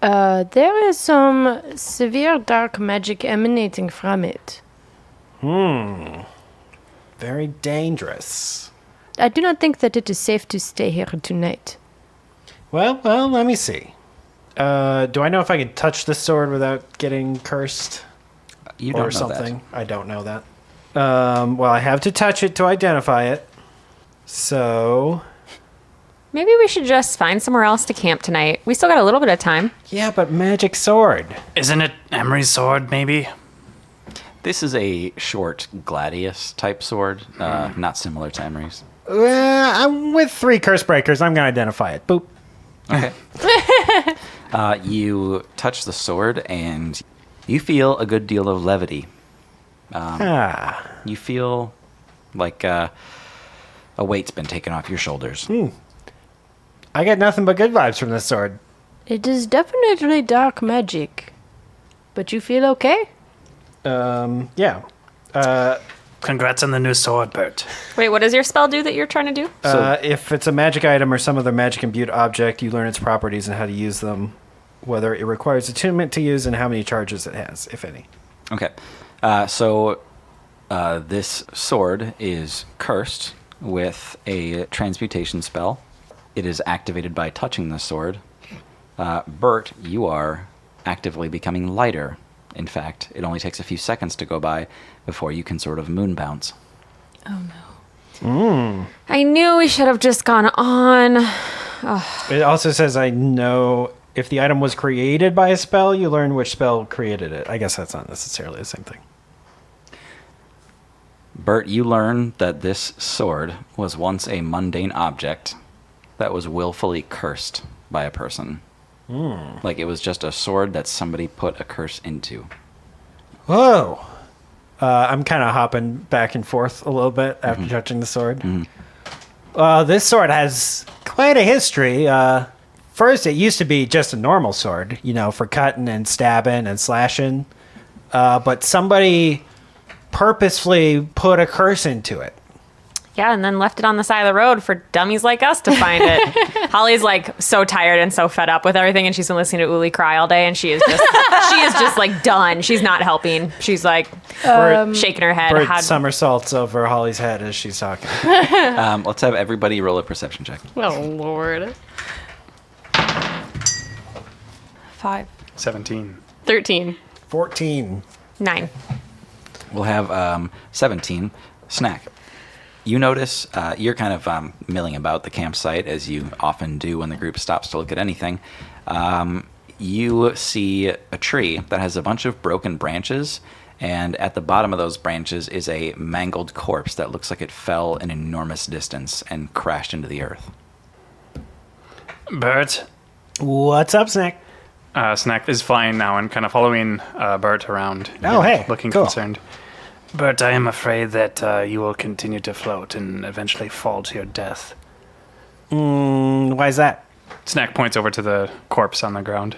There is some severe dark magic emanating from it. Very dangerous. I do not think that it is safe to stay here tonight. Well, let me see. Do I know if I can touch the sword without getting cursed You don't or know something? I don't know that. Well, I have to touch it to identify it. So, Maybe we should just find somewhere else to camp tonight. We still got a little bit of time. yeah, but magic sword. Isn't it Emery's sword, maybe? This is a short gladius type sword, not similar to Emery's. I'm with 3 Cursebreakers. I'm going to identify it. Boop. Okay. You touch the sword and you feel a good deal of levity. You feel like a weight's been taken off your shoulders. I get nothing but good vibes from this sword. It is definitely dark magic. But you feel okay? Yeah. Congrats on the new sword, Bert. Wait, what does your spell do that you're trying to do? If it's a magic item or some other magic imbued object, you learn its properties and how to use them, whether it requires attunement to use, and how many charges it has, if any. Okay. This sword is cursed with a transmutation spell. It is activated by touching the sword. Bert, you are actively becoming lighter. In fact, it only takes a few seconds to go by before you can sort of moon bounce. Oh no. I knew we should have just gone on. It also says, I know if the item was created by a spell, you learn which spell created it. I guess that's not necessarily the same thing. Bert, you learn that this sword was once a mundane object that was willfully cursed by a person. Like it was just a sword that somebody put a curse into. Whoa. I'm kind of hopping back and forth a little bit after touching the sword. This sword has quite a history. First, it used to be just a normal sword, for cutting and stabbing and slashing. But somebody purposefully put a curse into it. Yeah, and then left it on the side of the road for dummies like us to find it. Holly's like so tired and so fed up with everything, and she's been listening to Uli cry all day, and she is just like done. She's not helping. She's like shaking her head. Bird somersaults over Holly's head as she's talking. Let's have everybody roll a perception check. Oh, Lord. 5. 17. 13. 14. 9. We'll have 17. Snakk. You notice you're kind of milling about the campsite, as you often do when the group stops to look at anything. You see a tree that has a bunch of broken branches, and at the bottom of those branches is a mangled corpse that looks like it fell an enormous distance and crashed into the earth. Bert. What's up, Snakk? Snakk is flying now and kind of following Bert around. Oh, hey, looking cool. concerned. Bert, I am afraid that you will continue to float and eventually fall to your death. Why is that? Snakk points over to the corpse on the ground.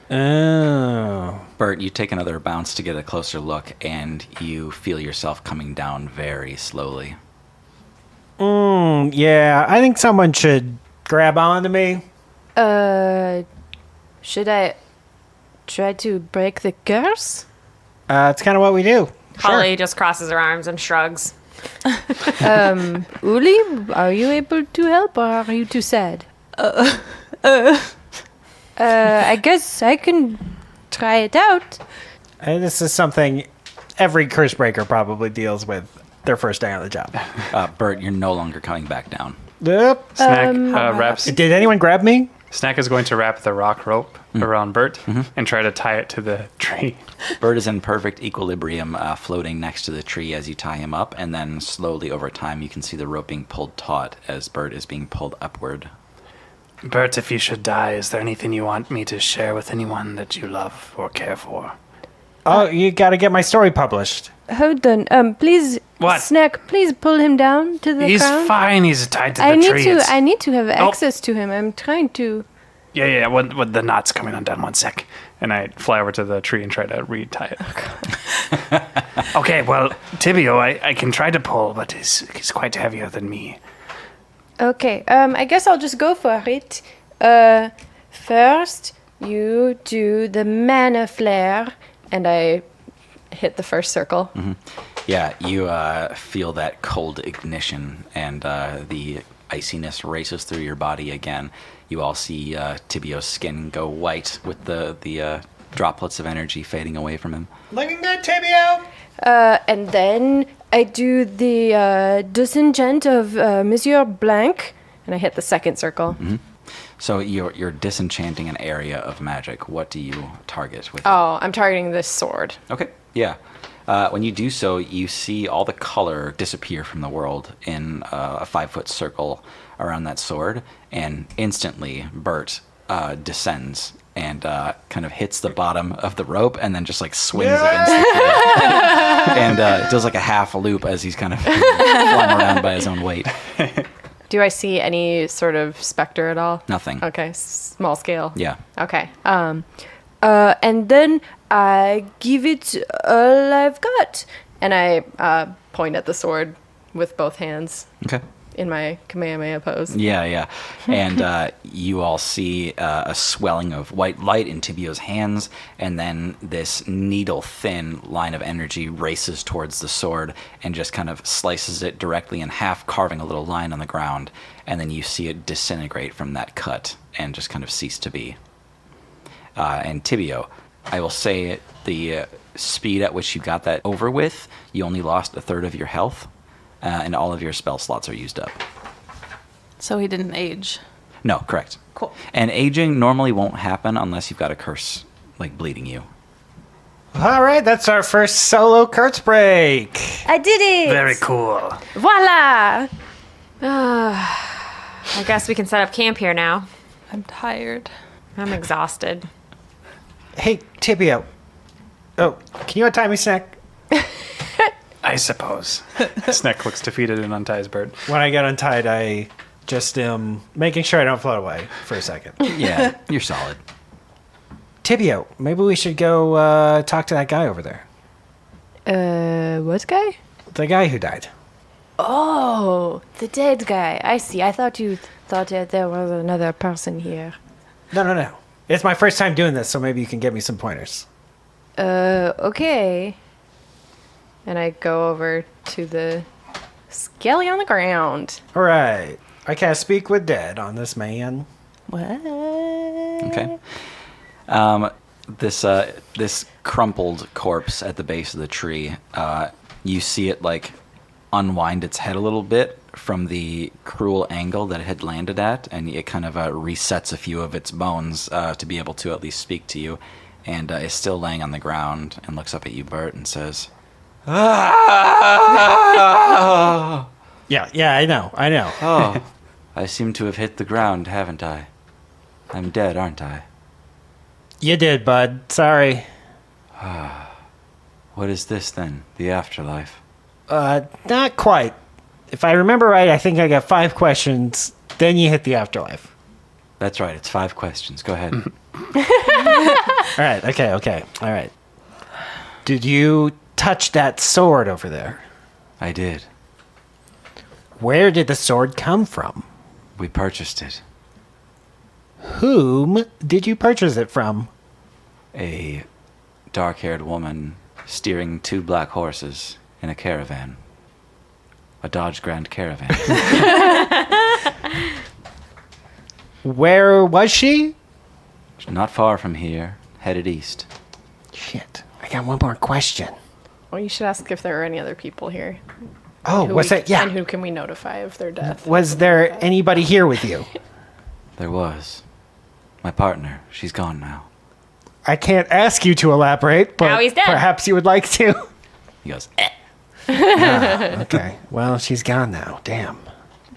Oh. Bert, you take another bounce to get a closer look, and you feel yourself coming down very slowly. Yeah, I think someone should grab onto me. Should I try to break the curse? It's kind of what we do. Holly just crosses her arms and shrugs. Uli, are you able to help, or are you too sad? I guess I can try it out. This is something every Cursebreaker probably deals with their first day on the job. Bert, you're no longer coming back down. Yep. Snakk wraps. Did anyone grab me? Snakk is going to wrap the rock rope around Bert and try to tie it to the tree. Bert is in perfect equilibrium, floating next to the tree as you tie him up, and then slowly over time you can see the rope being pulled taut as Bert is being pulled upward. Bert, if you should die, is there anything you want me to share with anyone that you love or care for? Oh, you got to get my story published. Hold on. Please, What? Snakk, please pull him down to the He's ground. fine. He's tied to the I need tree. to. It's- I need to have access to him. I'm trying to. Yeah. What the knot's coming undone. 1 sec. And I fly over to the tree and try to retie it. Okay, well, Tibio, I can try to pull, but he's quite heavier than me. Okay. I guess I'll just go for it. First, you do the mana flare, and I hit the first circle. Yeah, you feel that cold ignition, and the iciness races through your body again. You all see Tibio's skin go white with the droplets of energy fading away from him. Looking good, Tibio! And then I do the disenchant of Monsieur Blanc, and I hit the second circle. So you're disenchanting an area of magic. What do you target with it? Oh, I'm targeting this sword. Okay. Yeah. When you do so, you see all the color disappear from the world in a 5-foot circle around that sword, and instantly Bert descends and kind of hits the bottom of the rope and then just like swings against the cliff. And does like a half loop as he's kind of flung around by his own weight. Do I see any sort of specter at all? Nothing. Okay, small scale. Yeah. Okay. And then I give it all I've got. And I point at the sword with both hands Okay. in my Kamehameha pose. Yeah, yeah. And you all see a swelling of white light in Tibio's hands, and then this needle-thin line of energy races towards the sword and just kind of slices it directly in half, carving a little line on the ground. And then you see it disintegrate from that cut and just kind of cease to be. And Tibio, I will say the speed at which you got that over with, you only lost a third of your health. And all of your spell slots are used up. So he didn't age. No, correct. Cool. And aging normally won't happen unless you've got a curse, like, bleeding you. All right, that's our first solo curse break. I did it! Very cool. Voila! I guess we can set up camp here now. I'm tired. I'm exhausted. Hey, Tibio. Oh, can you untie me, Snakk? I suppose. Snakk looks defeated and unties Bert. When I get untied, I just am making sure I don't float away for a second. Yeah, you're solid. Tibio, maybe we should go talk to that guy over there. What guy? The guy who died. Oh, the dead guy. I see. I thought you thought that there was another person here. No. It's my first time doing this, so maybe you can give me some pointers. Okay. And I go over to the skelly on the ground. All right. I cast Speak with Dead on this man. What? Okay. This crumpled corpse at the base of the tree, you see it, like, unwind its head a little bit from the cruel angle that it had landed at, and it kind of resets a few of its bones to be able to at least speak to you, and is still laying on the ground and looks up at you, Bert, and says, Yeah, I know. "Oh, I seem to have hit the ground, haven't I? I'm dead, aren't I? You did, bud. Sorry. What is this, then? The afterlife?" Not quite. If I remember right, I think I got 5 questions, then you hit the afterlife. That's right, it's 5 questions. Go ahead. All right, okay. All right. Did you touch that sword over there? I did. Where did the sword come from? We purchased it. Whom did you purchase it from? A dark-haired woman steering 2 black horses in a caravan. A Dodge Grand Caravan. Where was she? Not far from here, headed east. Shit, I got one more question. Well, you should ask if there are any other people here. Oh, Who what's we- that? Yeah. And who can we notify of their death? Was there anybody here with you? There was. My partner. She's gone now. I can't ask you to elaborate, but Now he's dead. perhaps you would like to. He goes, Okay, well, she's gone now. Damn.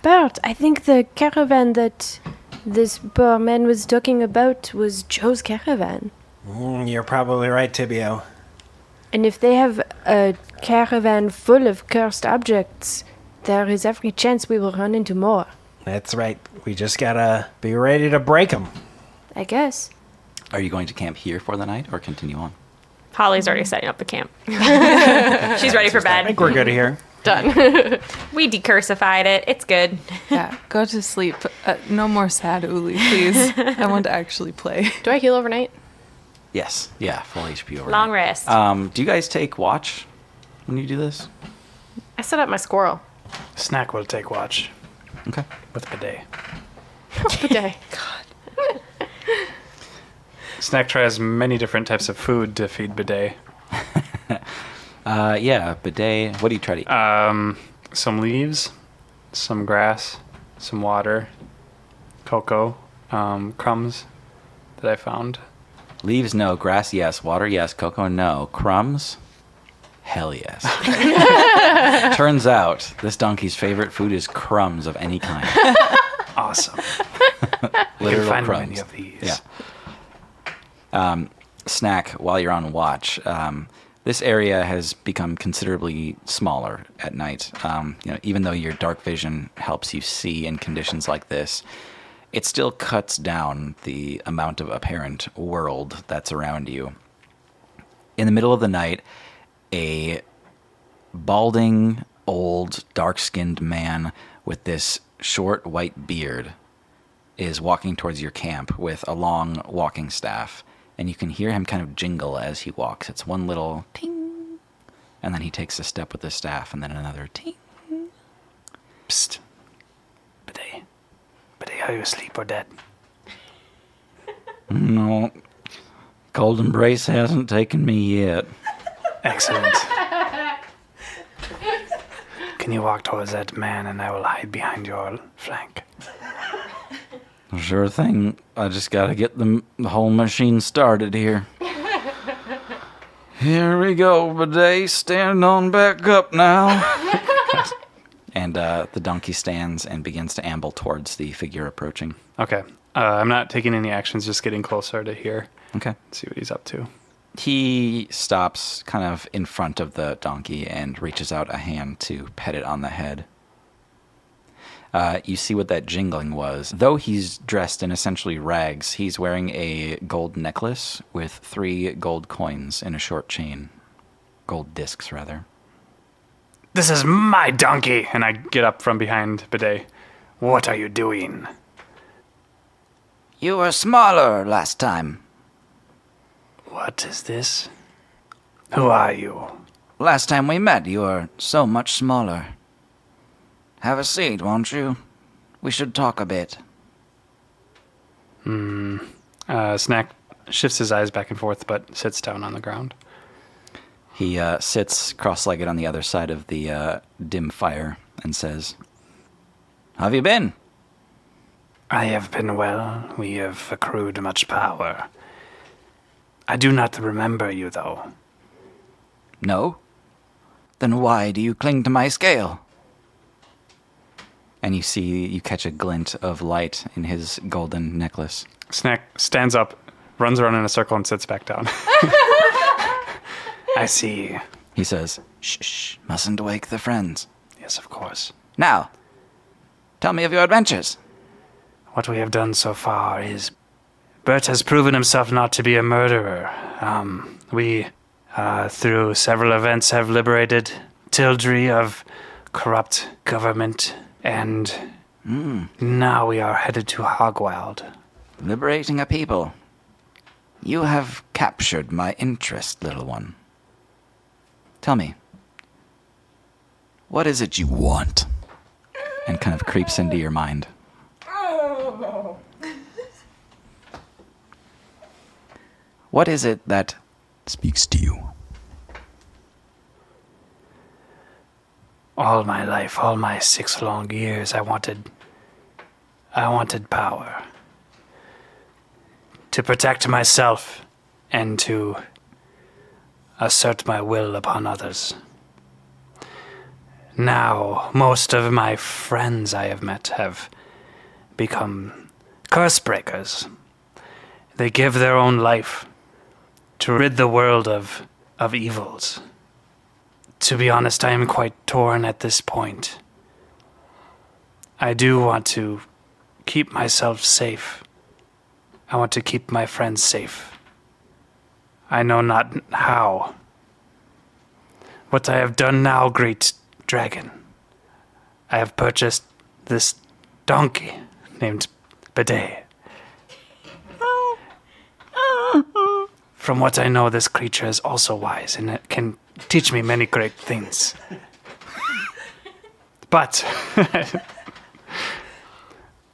Bert, I think the caravan that this poor man was talking about was Joe's caravan. You're probably right, Tibio. And if they have a caravan full of cursed objects, there is every chance we will run into more. That's right. We just gotta be ready to break them. I guess. "Are you going to camp here for the night or continue on?" Holly's already setting up the camp. She's ready for I bed. think we're good here. We decursified it. It's good. Yeah, go to sleep. No more sad Uli, please. I want to actually play. Do I heal overnight? Yes. Yeah, full HP over. Long rest. Do you guys take watch when you do this? I set up my squirrel. Snakk will take watch Okay. with bidet. Good day. Snakk tries many different types of food to feed bidet. Yeah, bidet. What do you try to eat? Some leaves, some grass, some water, cocoa, crumbs that I found. Leaves, no. Grass, yes. Water, yes. Cocoa, no. Crumbs? Hell yes. Turns out this donkey's favorite food is crumbs of any kind. Awesome. Literal find crumbs. many of these. Yeah. Snakk, while you're on watch, this area has become considerably smaller at night. Even though your dark vision helps you see in conditions like this, it still cuts down the amount of apparent world that's around you. In the middle of the night, a balding, old, dark-skinned man with this short white beard is walking towards your camp with a long walking staff, and you can hear him kind of jingle as he walks. It's one little ting, and then he takes a step with the staff, and then another ting. Psst. Bidet. Bidet, are you asleep or dead? No, cold embrace hasn't taken me yet. Excellent. Can you walk towards that man and I will hide behind your flank? Sure thing. I just gotta get the whole machine started here. Here we go, Bidet. Stand on back up now. And the donkey stands and begins to amble towards the figure approaching. Okay. I'm not taking any actions, just getting closer to hear. Okay. See what he's up to. He stops kind of in front of the donkey and reaches out a hand to pet it on the head. You see what that jingling was. Though he's dressed in essentially rags, he's wearing a gold necklace with 3 gold coins in a short chain. Gold discs, rather. This is my donkey! And I get up from behind Bidet. What are you doing? You were smaller last time. What is this? Who are you? Last time we met, you were so much smaller. Have a seat, won't you? We should talk a bit. Snakk shifts his eyes back and forth, but sits down on the ground. He sits cross-legged on the other side of the dim fire and says, "How have you been?" I have been well. We have accrued much power. I do not remember you, though. No? Then why do you cling to my scale? And you catch a glint of light in his golden necklace. Snakk stands up, runs around in a circle, and sits back down. I see. He says, "Shh, mustn't wake the friends. Yes, of course. Now, tell me of your adventures." What we have done so far is... Bert has proven himself not to be a murderer. We, through several events, have liberated Tildry of corrupt government, and now we are headed to Hogwild. Liberating a people. You have captured my interest, little one. Tell me, what is it you want? And kind of creeps into your mind. What is it that speaks to you? All my life, all my 6 long years, I wanted power. To protect myself and to assert my will upon others. Now, most of my friends I have met have become Cursebreakers. They give their own life to rid the world of evils. To be honest, I am quite torn at this point. I do want to keep myself safe. I want to keep my friends safe. I know not how. What I have done now, great dragon, I have purchased this donkey named Bidet. From what I know, this creature is also wise, and it can teach me many great things. But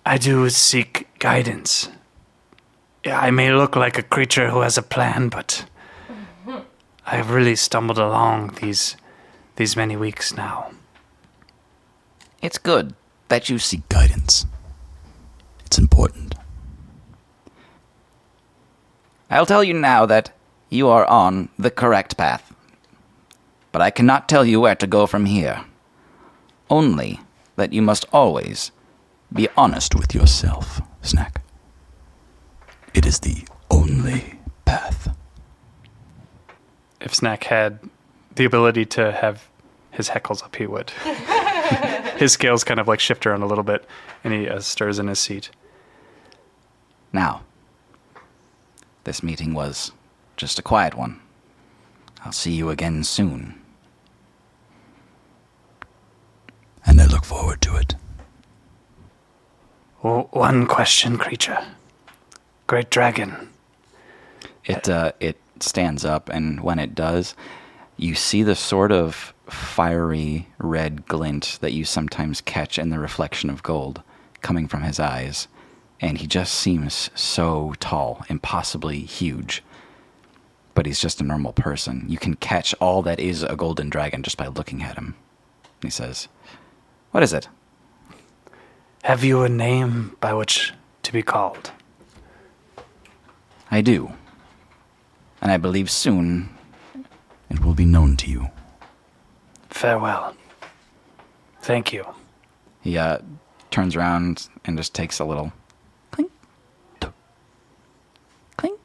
I do seek guidance. I may look like a creature who has a plan, but I have really stumbled along these many weeks now. It's good that you seek guidance. It's important. I'll tell you now that you are on the correct path. but I cannot tell you where to go from here. Only that you must always be honest with yourself, Snakk. It is the only path. If Snakk had the ability to have his heckles up, he would. His scales kind of like shift around a little bit, and he stirs in his seat. Now, this meeting was just a quiet one. I'll see you again soon. And I look forward to it. One question, creature. Great dragon. It stands up, and when it does, you see the sort of fiery red glint that you sometimes catch in the reflection of gold coming from his eyes. And he just seems so tall, impossibly huge. But he's just a normal person. You can catch all that is a golden dragon just by looking at him. And he says, "What is it?" Have you a name by which to be called? "I do. And I believe soon it will be known to you." Farewell. Thank you. He turns around and just takes a little clink, tuk, clink,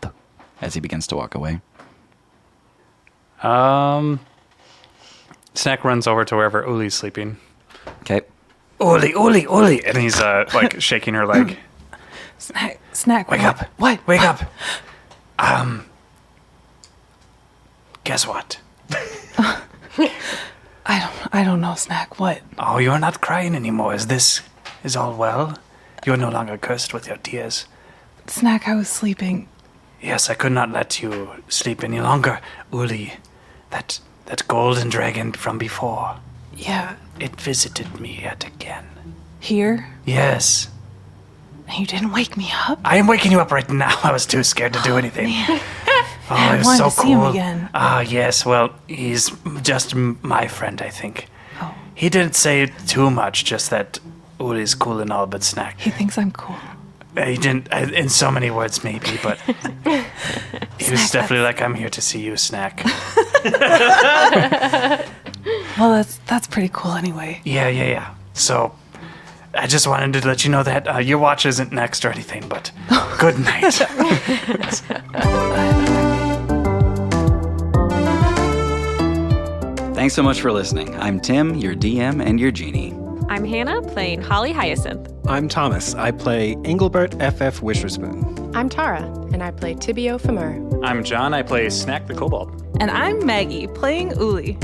tuk, as he begins to walk away. Snakk runs over to wherever Uli's sleeping, Okay. Uli, Uli, Uli. and he's like shaking her leg. Snakk, Wake up. What? Wake up. Guess what? I don't know, Snakk. What? Oh, you're not crying anymore. Is all well? You're no longer cursed with your tears. Snakk, I was sleeping. Yes, I could not let you sleep any longer. Uli, that golden dragon from before, Yeah. it visited me yet again. Here? Yes. And you didn't wake me up? I am waking you up right now. I was too scared to do anything. Man. Oh, I it was wanted so to see cool. him again. Ah, yes. Well, he's just my friend, I think. Oh. He didn't say too much, just that Uli's cool and all, but Snakk. He thinks I'm cool. He didn't, in so many words, maybe, but he was definitely like, I'm here to see you, Snakk. Well, that's pretty cool anyway. Yeah. So, I just wanted to let you know that your watch isn't next or anything, but good night. Thanks so much for listening. I'm Tim, your DM and your genie. I'm Hannah, playing Holly Hyacinth. I'm Thomas. I play Engelbert FF Wisherspoon. I'm Tara, and I play Tibio Famur. I'm John. I play Snakk the Kobold. And I'm Maggie, playing Uli.